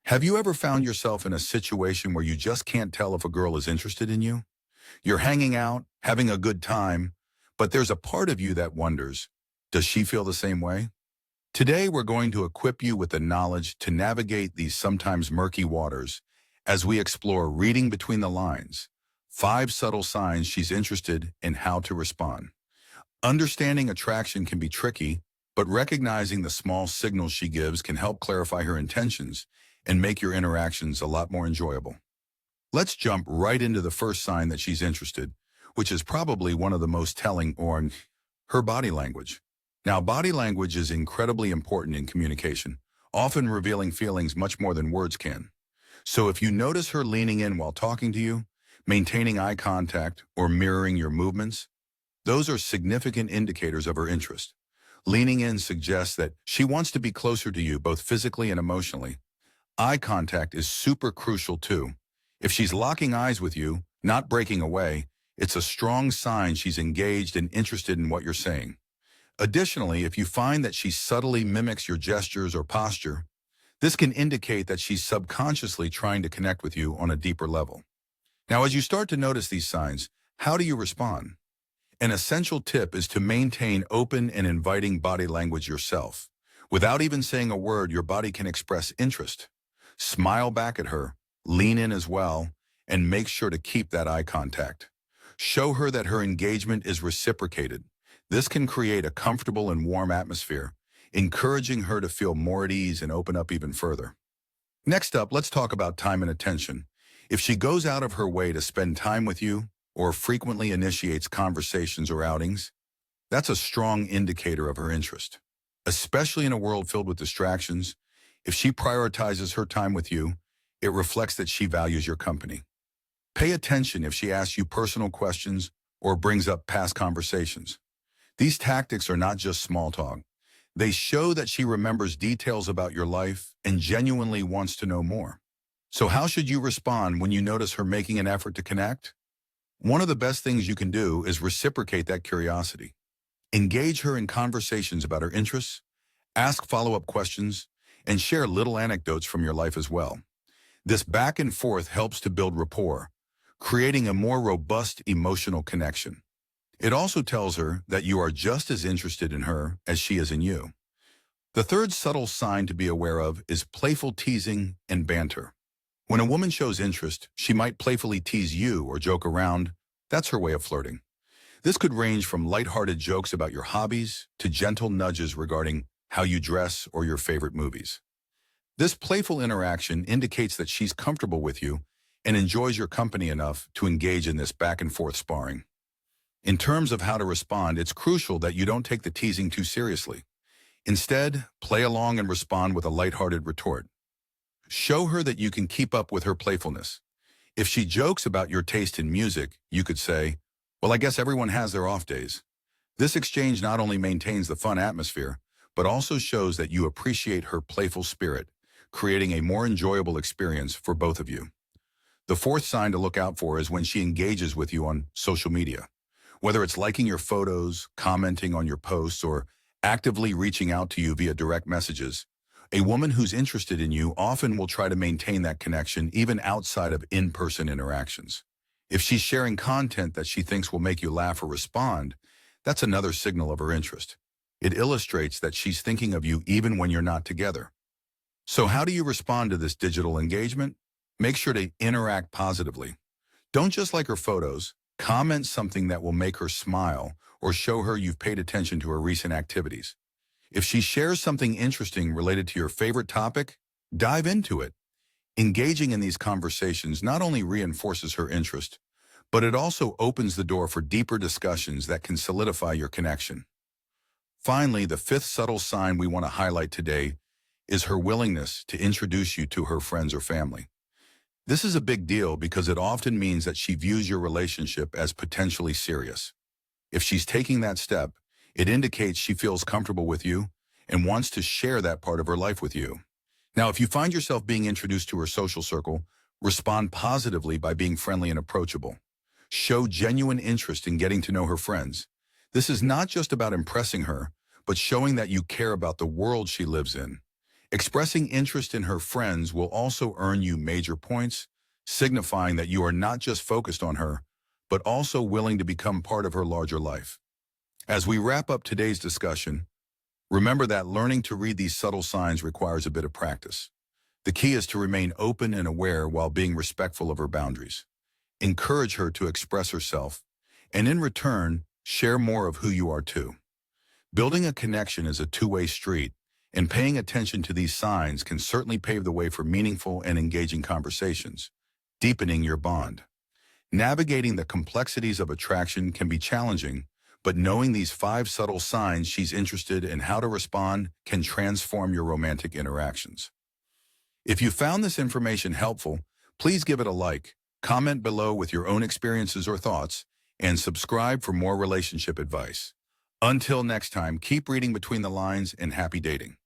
Have you ever found yourself in a situation where you just can't tell if a girl is interested in you? You're hanging out, having a good time, but there's a part of you that wonders, does she feel the same way? Today, we're going to equip you with the knowledge to navigate these sometimes murky waters as we explore reading between the lines, 5 subtle signs she's interested in how to respond. Understanding attraction can be tricky, but recognizing the small signals she gives can help clarify her intentions and make your interactions a lot more enjoyable. Let's jump right into the first sign that she's interested, which is probably one of the most telling, or her body language. Now, body language is incredibly important in communication, often revealing feelings much more than words can. So if you notice her leaning in while talking to you, maintaining eye contact, or mirroring your movements, those are significant indicators of her interest. Leaning in suggests that she wants to be closer to you both physically and emotionally. Eye contact is super crucial too. If she's locking eyes with you, not breaking away, it's a strong sign she's engaged and interested in what you're saying. Additionally, if you find that she subtly mimics your gestures or posture, this can indicate that she's subconsciously trying to connect with you on a deeper level. Now, as you start to notice these signs, how do you respond? An essential tip is to maintain open and inviting body language yourself. Without even saying a word, your body can express interest. Smile back at her, lean in as well, and make sure to keep that eye contact. Show her that her engagement is reciprocated. This can create a comfortable and warm atmosphere, encouraging her to feel more at ease and open up even further. Next up, let's talk about time and attention. If she goes out of her way to spend time with you, or frequently initiates conversations or outings, that's a strong indicator of her interest. Especially in a world filled with distractions, if she prioritizes her time with you, it reflects that she values your company. Pay attention if she asks you personal questions or brings up past conversations. These tactics are not just small talk. They show that she remembers details about your life and genuinely wants to know more. So how should you respond when you notice her making an effort to connect? One of the best things you can do is reciprocate that curiosity. Engage her in conversations about her interests, ask follow-up questions, and share little anecdotes from your life as well. This back and forth helps to build rapport, creating a more robust emotional connection. It also tells her that you are just as interested in her as she is in you. The third subtle sign to be aware of is playful teasing and banter. When a woman shows interest, she might playfully tease you or joke around. That's her way of flirting. This could range from lighthearted jokes about your hobbies to gentle nudges regarding how you dress or your favorite movies. This playful interaction indicates that she's comfortable with you and enjoys your company enough to engage in this back and forth sparring. In terms of how to respond, it's crucial that you don't take the teasing too seriously. Instead, play along and respond with a lighthearted retort. Show her that you can keep up with her playfulness. If she jokes about your taste in music, you could say, "Well, I guess everyone has their off days." This exchange not only maintains the fun atmosphere, but also shows that you appreciate her playful spirit, creating a more enjoyable experience for both of you. The fourth sign to look out for is when she engages with you on social media. Whether it's liking your photos, commenting on your posts, or actively reaching out to you via direct messages, a woman who's interested in you often will try to maintain that connection even outside of in-person interactions. If she's sharing content that she thinks will make you laugh or respond, that's another signal of her interest. It illustrates that she's thinking of you even when you're not together. So how do you respond to this digital engagement? Make sure to interact positively. Don't just like her photos. Comment something that will make her smile or show her you've paid attention to her recent activities. If she shares something interesting related to your favorite topic, dive into it. Engaging in these conversations not only reinforces her interest, but it also opens the door for deeper discussions that can solidify your connection. Finally, the fifth subtle sign we want to highlight today is her willingness to introduce you to her friends or family. This is a big deal because it often means that she views your relationship as potentially serious. If she's taking that step, it indicates she feels comfortable with you and wants to share that part of her life with you. Now, if you find yourself being introduced to her social circle, respond positively by being friendly and approachable. Show genuine interest in getting to know her friends. This is not just about impressing her, but showing that you care about the world she lives in. Expressing interest in her friends will also earn you major points, signifying that you are not just focused on her, but also willing to become part of her larger life. As we wrap up today's discussion, remember that learning to read these subtle signs requires a bit of practice. The key is to remain open and aware while being respectful of her boundaries. Encourage her to express herself, and in return, share more of who you are too. Building a connection is a two-way street, and paying attention to these signs can certainly pave the way for meaningful and engaging conversations, deepening your bond. Navigating the complexities of attraction can be challenging, but knowing these 5 subtle signs she's interested in how to respond can transform your romantic interactions. If you found this information helpful, please give it a like, comment below with your own experiences or thoughts, and subscribe for more relationship advice. Until next time, keep reading between the lines and happy dating.